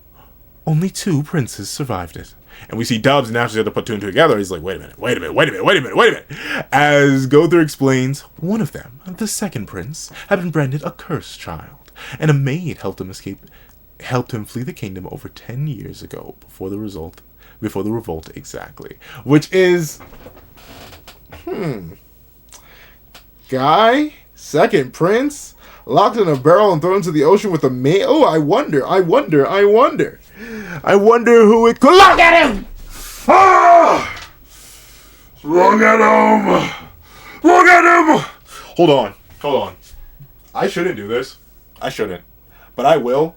princes survived it. And we see Dubs naturally have to put two and two together. He's like, wait a minute. As Gowther explains, one of them, the second prince, had been branded a cursed child, and a maid helped him flee the kingdom over 10 years ago before the revolt exactly. Which is, guy, second prince, locked in a barrel and thrown into the ocean with a maid. Oh, I wonder who it could. Look at him! Look at him! Hold on. I shouldn't do this. But I will.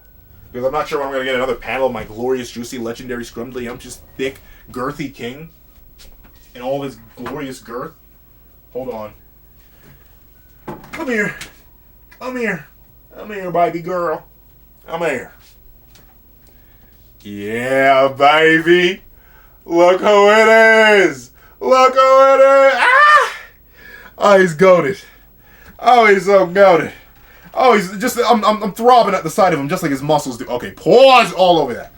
Because I'm not sure when I'm going to get another panel of my glorious, juicy, legendary, scrumdiddlyumptious, thick, girthy king. In all of his glorious girth. Hold on. Come here, baby girl. Come here. Yeah, baby. Look who it is. Ah! Oh, he's goated. Oh, he's so goated. Oh, he's just, I'm throbbing at the sight of him just like his muscles do. Okay, pause all over that.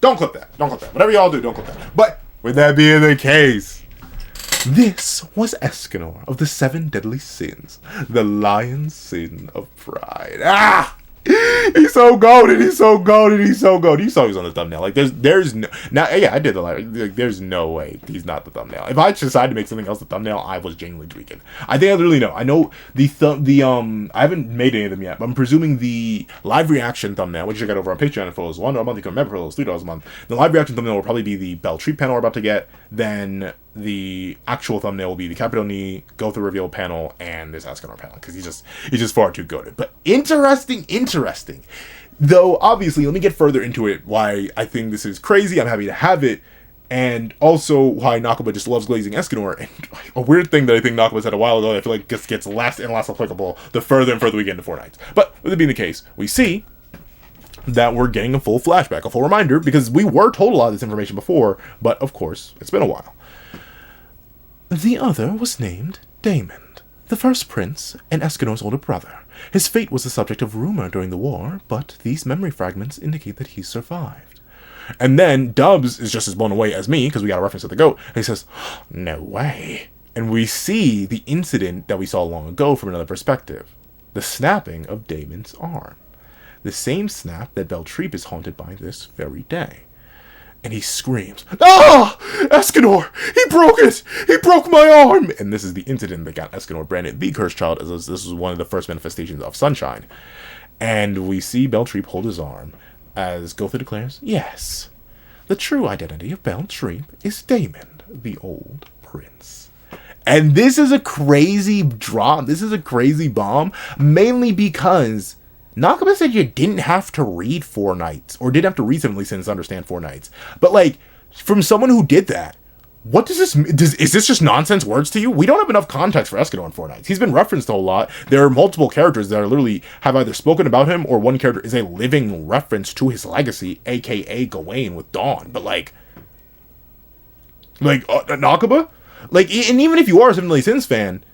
Don't clip that. Whatever y'all do, don't clip that. But with that being the case, this was Escanor of the 7 deadly sins, the lion's sin of pride. Ah! He's so goated. You saw he was on the thumbnail. Like, there's no, now, yeah, I did the like, there's no way he's not the thumbnail. If I decided to make something else the thumbnail, I was genuinely tweaking. I think I literally know. I know I haven't made any of them yet, but I'm presuming the live reaction thumbnail, which you got over on Patreon for those $1 a month, you can remember for those $3 a month. The live reaction thumbnail will probably be the Baltre panel we're about to get. Then the actual thumbnail will be the Capitoni Gowther reveal panel and this Escanor panel, because he's just far too goated. But interesting. Though, obviously, let me get further into it, why I think this is crazy, I'm happy to have it, and also why Nakama just loves glazing Escanor. And a weird thing that I think Nakama said a while ago that I feel like just gets less and less applicable the further and further we get into Four Knights. But with it being the case, we see that we're getting a full flashback, a full reminder, because we were told a lot of this information before, but of course, it's been a while. The other was named Damon, the first prince and Escanor's older brother. His fate was the subject of rumor during the war, but these memory fragments indicate that he survived. And then Dubs is just as blown away as me, because we got a reference to the goat, and he says, no way. And we see the incident that we saw long ago from another perspective. The snapping of Damon's arm. The same snap that Baltre is haunted by this very day. And he screams, ah! Escanor! He broke it! He broke my arm! And this is the incident that got Escanor branded the cursed child, as this was one of the first manifestations of sunshine. And we see Baltre hold his arm, as Gowther declares, yes, the true identity of Baltre is Damon, the old prince. And this is a crazy drop. This is a crazy bomb, mainly because Nakama said you didn't have to read Four Knights, or didn't have to read Seven Deadly Sins to understand Four Knights. But, like, from someone who did that, what does this mean? Is this just nonsense words to you? We don't have enough context for Escanor in Four Knights. He's been referenced a whole lot. There are multiple characters that are literally have either spoken about him, or one character is a living reference to his legacy, aka Gawain with Dawn. But, Nakama? Like, and even if you are a Seven Deadly Sins fan,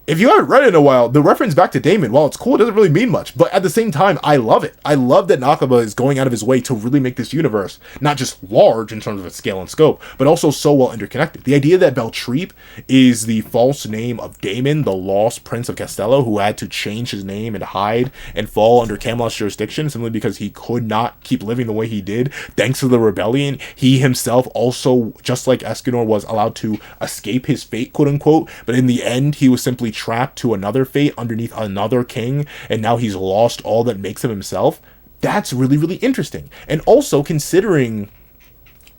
if you haven't read it in a while, the reference back to Damon, while it's cool, it doesn't really mean much. But at the same time, I love it. I love that Nakaba is going out of his way to really make this universe not just large in terms of its scale and scope, but also so well interconnected. The idea that Baltre is the false name of Damon, the lost prince of Castello, who had to change his name and hide and fall under Camelot's jurisdiction simply because he could not keep living the way he did, thanks to the rebellion. He himself also, just like Escanor, was allowed to escape his fate, quote unquote, but in the end, he was simply trapped to another fate underneath another king, and now he's lost all that makes him himself. That's really, really interesting. And also considering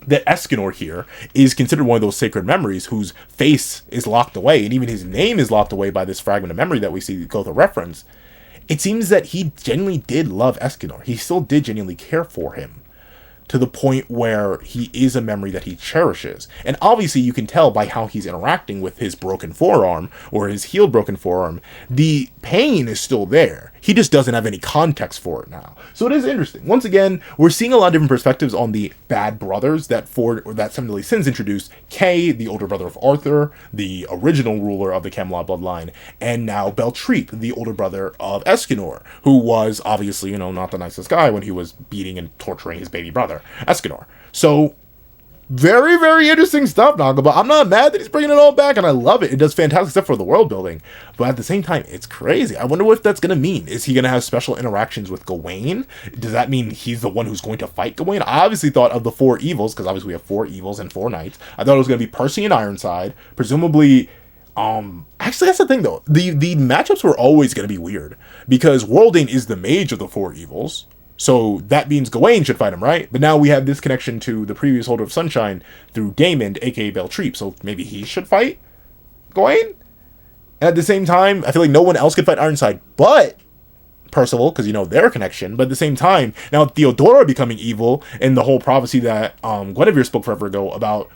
that Escanor here is considered one of those sacred memories whose face is locked away, and even his name is locked away by this fragment of memory that we see Gowther reference, it seems that he genuinely did love Escanor. He still did genuinely care for him, to the point where he is a memory that he cherishes. And obviously you can tell by how he's interacting with his broken forearm, or his healed broken forearm, the pain is still there. He just doesn't have any context for it now. So it is interesting. Once again, we're seeing a lot of different perspectives on the bad brothers that Seven Deadly Sins introduced. Kay, the older brother of Arthur, the original ruler of the Camelot bloodline, and now Baltre, the older brother of Escanor, who was obviously, not the nicest guy when he was beating and torturing his baby brother, Escanor. So very, very interesting stuff, Nakaba. I'm not mad that he's bringing it all back, and I love it. It does fantastic stuff for the world building, but at the same time, it's crazy. I wonder what that's going to mean. Is he going to have special interactions with Gawain? Does that mean he's the one who's going to fight Gawain? I obviously thought of the 4 evils, because obviously we have 4 evils and 4 knights. I thought it was going to be Percy and Ironside, presumably. Actually, that's the thing, though. The matchups were always going to be weird, because Worldane is the mage of the 4 evils. So that means Gawain should fight him, right? But now we have this connection to the previous holder of Sunshine through Damon, aka Baltre. So maybe he should fight Gawain? And at the same time, I feel like no one else could fight Ironside but Percival, because their connection. But at the same time, now Theodora becoming evil, and the whole prophecy that Guinevere spoke forever ago about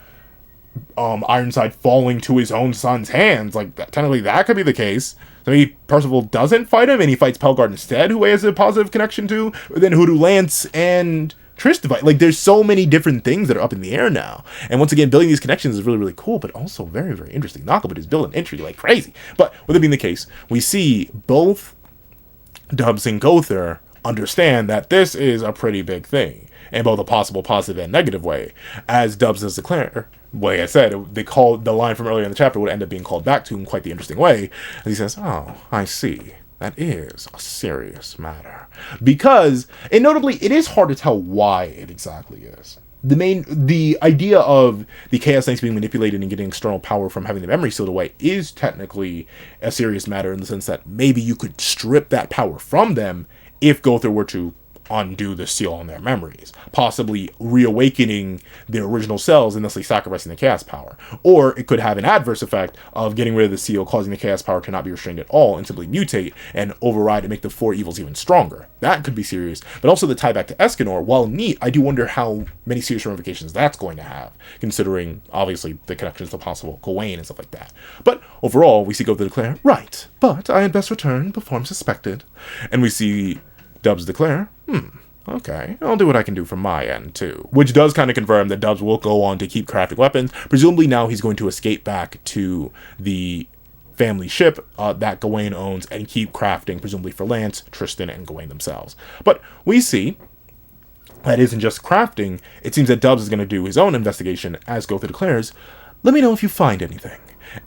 Ironside falling to his own son's hands. Like, technically that could be the case. So maybe Percival doesn't fight him, and he fights Pelgard instead, who he has a positive connection to. But then who do Lance and Trish fight? Like, there's so many different things that are up in the air now. And once again, building these connections is really, really cool, but also very, very interesting. Nakaba is building intrigue like crazy. But with it being the case, we see both Dubs and Gowther understand that this is a pretty big thing, in both a possible positive and negative way. As Dubs does declare, like I said, they called the line from earlier in the chapter would end up being called back to in quite the interesting way. And he says, "Oh, I see. That is a serious matter." Because, and notably, it is hard to tell why it exactly is. The idea of the Chaos Knights being manipulated and getting external power from having the memory sealed away is technically a serious matter, in the sense that maybe you could strip that power from them if Gowther were to undo the seal on their memories, possibly reawakening their original selves and thusly sacrificing the chaos power. Or it could have an adverse effect of getting rid of the seal, causing the chaos power to not be restrained at all and simply mutate and override and make the 4 evils even stronger. That could be serious. But also the tie back to Escanor, while neat, I do wonder how many serious ramifications that's going to have, considering obviously the connections to possible Gawain and stuff like that. But overall, we see Gowther declare, "Right, but I had best return before I'm suspected." And we see Dubs declare, "Okay, I'll do what I can do from my end, too." Which does kind of confirm that Dubs will go on to keep crafting weapons. Presumably now he's going to escape back to the family ship that Gawain owns and keep crafting, presumably for Lance, Tristan, and Gawain themselves. But we see that isn't just crafting. It seems that Dubs is going to do his own investigation, as Gowther declares, "Let me know if you find anything."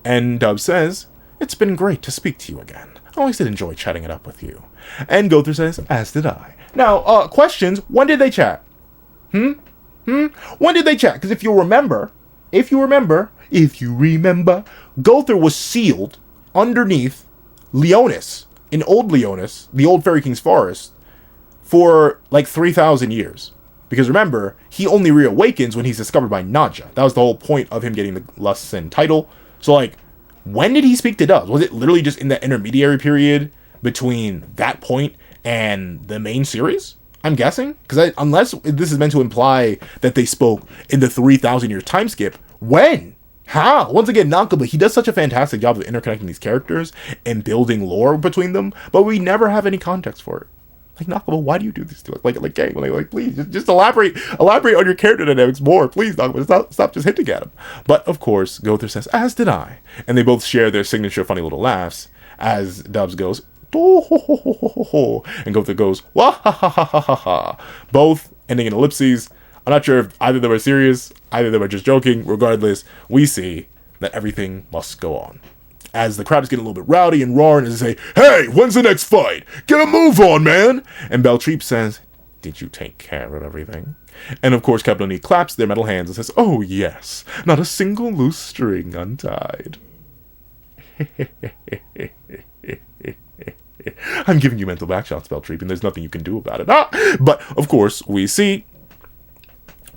And Dubs says, "It's been great to speak to you again. I always did enjoy chatting it up with you." And Gowther says, "As did I." Now, questions, when did they chat? When did they chat? Because if you remember, Gowther was sealed underneath Leonis, in Old Leonis, the old Fairy King's forest, for like 3,000 years. Because remember, he only reawakens when he's discovered by Nadja. That was the whole point of him getting the Lust Sin title. So, like, when did he speak to Dubs? Was it literally just in that intermediary period between that point and the main series? I'm guessing. Because unless this is meant to imply that they spoke in the 3,000 year time skip, when? How? Once again, Nakaba, he does such a fantastic job of interconnecting these characters and building lore between them, but we never have any context for it. Like, Nakaba, why do you do this to us? Like, please, just elaborate on your character dynamics more. Please, Nakaba, stop just hinting at him. But, of course, Gowther says, "As did I." And they both share their signature funny little laughs. as Dubs goes, and Gowther goes, wah ha ha ha ha ha ha. Both ending in ellipses. I'm not sure if either of them are serious, either of them are just joking. Regardless, we see that everything must go on. As the crowd is getting a little bit rowdy and roaring as they say, hey, when's the next fight? Get a move on, man! And Baltre says, did you take care of everything? And of course, Capital Knee claps their metal hands and says, oh yes, not a single loose string untied. I'm giving you mental backshots, Baltre, and there's nothing you can do about it. But, of course, we see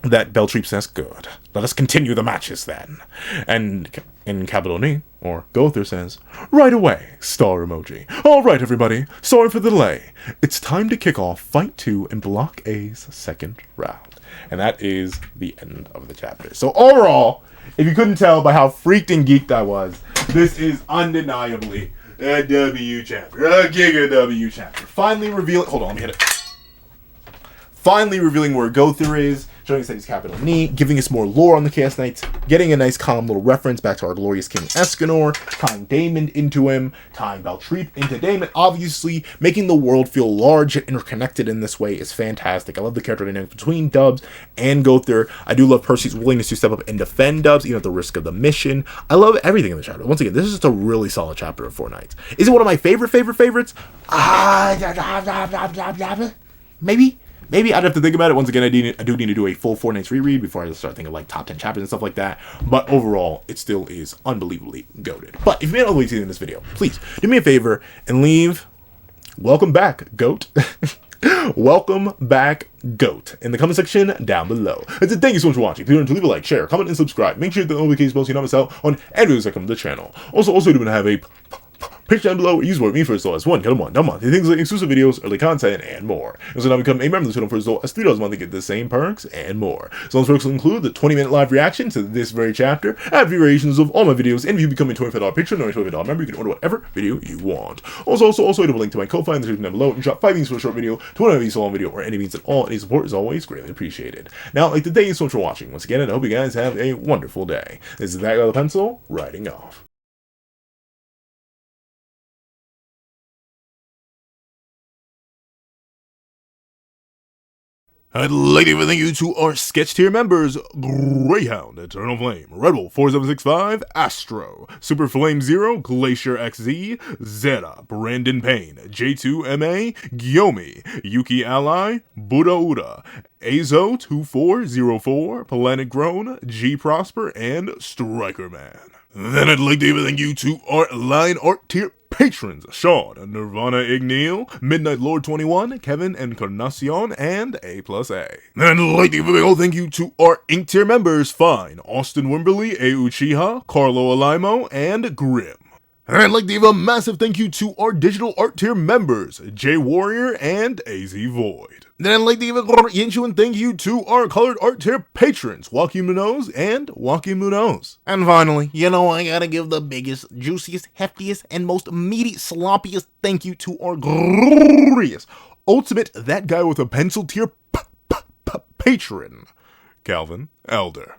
that Baltre says, good. Let us continue the matches then. And in Capital Knee, or Gowther says, right away, star emoji. All right, everybody, sorry for the delay. It's time to kick off Fight 2 in Block A's second round. And that is the end of the chapter. So overall, if you couldn't tell by how freaked and geeked I was, this is undeniably a W chapter. A Giga W chapter. Finally revealing... Hold on, let me hit it. Finally revealing where Gowther is, showing us that he's Capital Knee, giving us more lore on the Chaos Knights, getting a nice calm little reference back to our glorious King Escanor, tying Daemon into him, tying Baltre into Daemon, obviously making the world feel large and interconnected in this way is fantastic. I love the character dynamic between Dubs and Gowther. I do love Percy's willingness to step up and defend Dubs, even at the risk of the mission. I love everything in the chapter. Once again, this is just a really solid chapter of Four Knights. Is it one of my favorites? Maybe I'd have to think about it. Once again, I do need to do a full Four Knights reread before I start thinking like top 10 chapters and stuff like that. But overall, it still is unbelievably goated. But if you made it all the way to the end of this video, please do me a favor and leave welcome back, GOAT. Welcome back, GOAT, in the comment section down below. And so thank you so much for watching. If you want to leave a like, share, comment, and subscribe. Make sure you hit the notification bell so you don't miss out on any videos that come to the channel. Also, do want to have a page down below where you support me for as low as $1 a month. Things like exclusive videos, early content, and more. And so now become a member of the channel for as low as $3 a month to get the same perks and more. So those perks will include the 20-minute live reaction to this very chapter, add variations of all my videos, and if you become a $25 patron or a $25 member, you can order whatever video you want. Also, I have a link to my Ko-Fi in the description down below, and drop 5 means for a short video, 20 means for a long video, or any means at all. Any support is always greatly appreciated. Now, I'd like to thank you so much for watching once again, and I hope you guys have a wonderful day. This is that guy with a pencil, writing off. I'd like to thank you to our sketch tier members: Greyhound, Eternal Flame, Red Wolf 4765, Astro, Super Flame Zero, Glacier XZ, Zeta, Brandon Payne, J2MA, Gyomi, Yuki Ally, Buddha Uda, Azo 2404, Planet Grown, G Prosper, and Striker Man. Then I'd like to thank you to our line art tier patrons: Sean, Nirvana Igneel, Midnight Lord 21, Kevin Encarnacion, and A+A. And I'd like to give a big old thank you to our Ink tier members: Fine, Austin Wimberly, A Uchiha, Carlo Alaimo, and Grim. And I'd like to give a massive thank you to our digital art tier members: J Warrior and AZ Void. Then I'd like to give a and thank you to our colored art tier patrons: Joaquin Munoz and Joaquin Munoz. And finally, I gotta give the biggest, juiciest, heftiest, and most meaty, sloppiest thank you to our glorious, ultimate, that guy with a pencil tier patron, Calvin Elder.